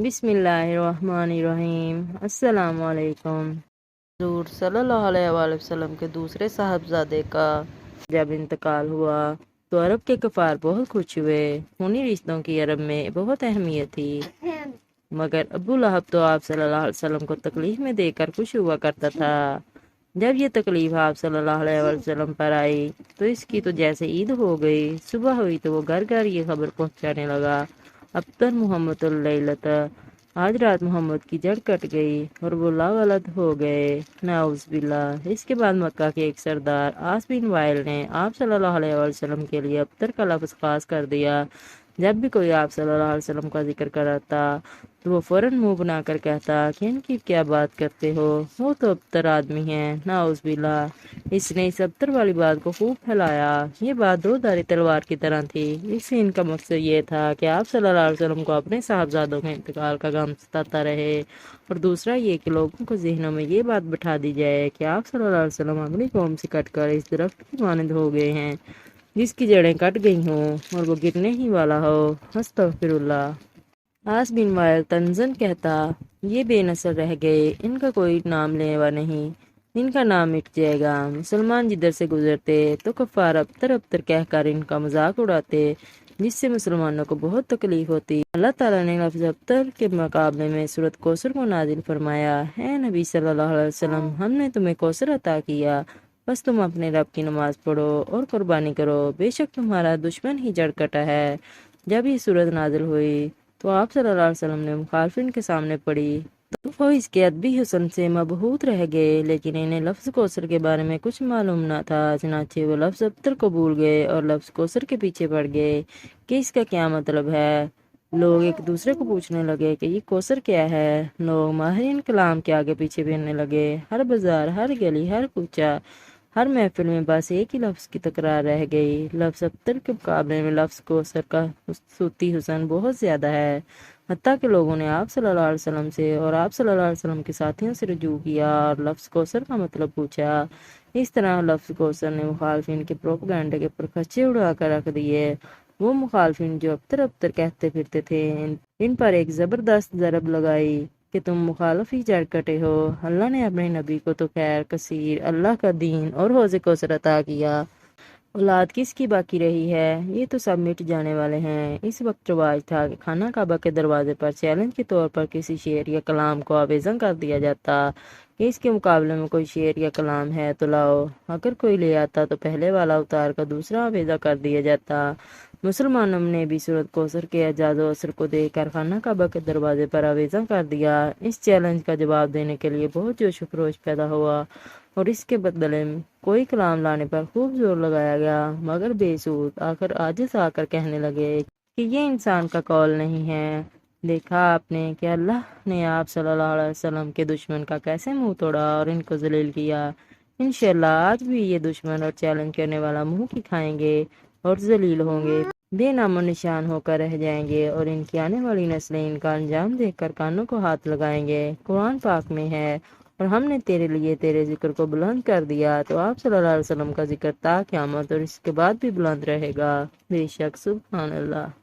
بسم اللہ الرحمن الرحیم۔ السلام علیکم۔ حضور صلی اللہ علیہ وآلہ وسلم کے دوسرے صاحبزادے کا جب انتقال ہوا تو عرب کے کفار بہت خوش ہوئے۔ خونی رشتوں کی عرب میں بہت اہمیت تھی، مگر ابو لہب تو آپ صلی اللہ علیہ وسلم کو تکلیف میں دے کر خوش ہوا کرتا تھا۔ جب یہ تکلیف آپ صلی اللہ علیہ وآلہ وسلم پر آئی تو اس کی تو جیسے عید ہو گئی۔ صبح ہوئی تو وہ گھر گھر یہ خبر پہنچانے لگا، ابتر محمد اللیلۃ، آج رات محمد کی جڑ کٹ گئی اور وہ لاولد ہو گئے، نعوذ باللہ۔ اس کے بعد مکہ کے ایک سردار عاص بن وائل نے آپ صلی اللہ علیہ وسلم کے لیے ابتر کا لفظ خاص کر دیا۔ جب بھی کوئی آپ صلی اللہ علیہ وسلم کا ذکر کرتا تو وہ فوراً منہ بنا کر کہتا کہ ان کی کیا بات کرتے ہو، وہ تو ابتر آدمی ہیں، نعوذ باللہ۔ اس نے اس ابتر والی بات کو خوب پھیلایا۔ یہ بات دو دھاری تلوار کی طرح تھی۔ اس سے ان کا مقصد یہ تھا کہ آپ صلی اللہ علیہ وسلم کو اپنے صاحبزادوں کے انتقال کا غم ستاتا رہے، اور دوسرا یہ کہ لوگوں کو ذہنوں میں یہ بات بٹھا دی جائے کہ آپ صلی اللہ علیہ وسلم اپنی قوم سے کٹ کر اس درخت کی مانند ہو گئے ہیں جس کی جڑیں کٹ گئی ہوں اور وہ گرنے ہی والا ہو۔ استغفر اللہ۔ عاص بن وائل تنزن کہتا، یہ بے نسل رہ گئے، ان کا کوئی نام لیوا نہیں، ان کا نام مٹ جائے گا۔ مسلمان جدھر سے گزرتے تو کفار ابتر ابتر کہہ کر ان کا مذاق اڑاتے، جس سے مسلمانوں کو بہت تکلیف ہوتی۔ اللہ تعالیٰ نے لفظ ابتر کے مقابلے میں سورۃ کوثر کو نازل فرمایا، اے نبی صلی اللہ علیہ وسلم، ہم نے تمہیں کوثر عطا کیا، بس تم اپنے رب کی نماز پڑھو اور قربانی کرو، بے شک تمہارا دشمن ہی جڑ کٹا ہے۔ جب یہ سورت نازل ہوئی تو آپ صلی اللہ علیہ وسلم نے مخالفین کے سامنے پڑھی تو وہ اس کے ادبی حسن سے مبہوت رہ گئے، لیکن انہیں لفظ کوثر کے بارے میں کچھ معلوم نہ تھا، چنانچہ وہ لفظ ابتر کو بھول گئے اور لفظ کوثر کے پیچھے پڑ گئے کہ اس کا کیا مطلب ہے۔ لوگ ایک دوسرے کو پوچھنے لگے کہ یہ کوثر کیا ہے۔ لوگ ماہرین کلام کے آگے پیچھے پھرنے لگے۔ ہر بازار، ہر گلی، ہر کوچہ، ہر محفل میں بس ایک ہی لفظ کی تکرار رہ گئی، لفظ ابتر کے مقابلے میں لفظ کوثر کا صوتی حسن بہت زیادہ ہے۔ حتیٰ کہ لوگوں نے آپ صلی اللہ علیہ وسلم سے اور آپ صلی اللہ علیہ وسلم کے ساتھیوں سے رجوع کیا اور لفظ کوثر کا مطلب پوچھا۔ اس طرح لفظ کوثر نے مخالفین کے پروپیگنڈے کے پرخچے اڑا کر رکھ دیے۔ وہ مخالفین جو ابتر ابتر کہتے پھرتے تھے، ان پر ایک زبردست ضرب لگائی کہ تم مخالف ہی جڑ کٹے ہو۔ اللہ نے اپنے نبی کو تو خیر کثیر اللہ کا دین اور حوض کوثر عطا کیا، اولاد کس کی باقی رہی ہے؟ یہ تو سب مٹ جانے والے ہیں۔ اس وقت رواج تھا کہ خانہ کعبہ کے دروازے پر چیلنج کے طور پر کسی شعر یا کلام کو آویزاں کر دیا جاتا کہ اس کے مقابلے میں کوئی شعر یا کلام ہے تو لاؤ۔ اگر کوئی لے آتا تو پہلے والا اتار کر دوسرا آویزاں کر دیا جاتا۔ مسلمانوں نے بھی سورۃ کوثر کے اعجاز و اثر کو دیکھ کر خانہ کعبہ کے دروازے پر آویزاں کر دیا۔ اس چیلنج کا جواب دینے کے لیے بہت جوش و خروش پیدا ہوا اور اس کے بدلے میں کوئی کلام لانے پر خوب زور لگایا گیا، مگر بے سود۔ آخر عاجز آ کر کہنے لگے کہ یہ انسان کا قول نہیں ہے۔ دیکھا آپ نے کہ اللہ نے آپ صلی اللہ علیہ وسلم کے دشمن کا کیسے منہ توڑا اور ان کو ذلیل کیا۔ انشاءاللہ آج بھی یہ دشمن اور چیلنج کرنے والا منہ کی کھائیں گے اور ذلیل ہوں گے، بے نام و نشان ہو کر رہ جائیں گے، اور ان کی آنے والی نسلیں ان کا انجام دیکھ کر کانوں کو ہاتھ لگائیں گے۔ قرآن پاک میں ہے، اور ہم نے تیرے لیے تیرے ذکر کو بلند کر دیا، تو آپ صلی اللہ علیہ وسلم کا ذکر تا قیامت اور اس کے بعد بھی بلند رہے گا، بے شک۔ سبحان اللہ۔